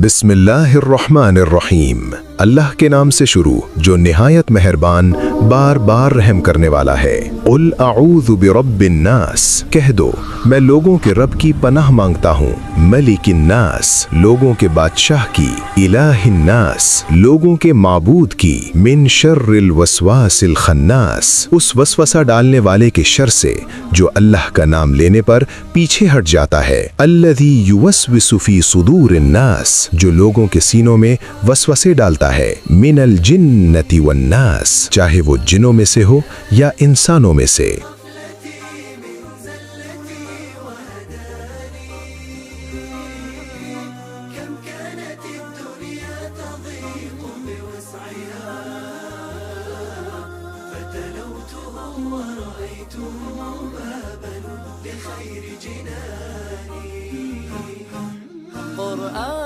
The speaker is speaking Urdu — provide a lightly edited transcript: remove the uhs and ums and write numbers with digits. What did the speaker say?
بسم اللہ الرحمن الرحیم، اللہ کے نام سے شروع جو نہایت مہربان بار بار رحم کرنے والا ہے۔ قل اعوذ برب الناس، کہہ دو میں لوگوں کے رب کی پناہ مانگتا ہوں، ملک الناس لوگوں کے بادشاہ کی، الہ الناس لوگوں کے معبود کی، من شر الوسواس الخناس اس وسوسہ ڈالنے والے کے شر سے جو اللہ کا نام لینے پر پیچھے ہٹ جاتا ہے، الذی یوسوس فی صدور الناس جو لوگوں کے سینوں میں وسوسے ڈالتا ہے، من الجنۃ والناس چاہے وہ جنوں میں سے ہو یا انسانوں میں سے۔ قرآن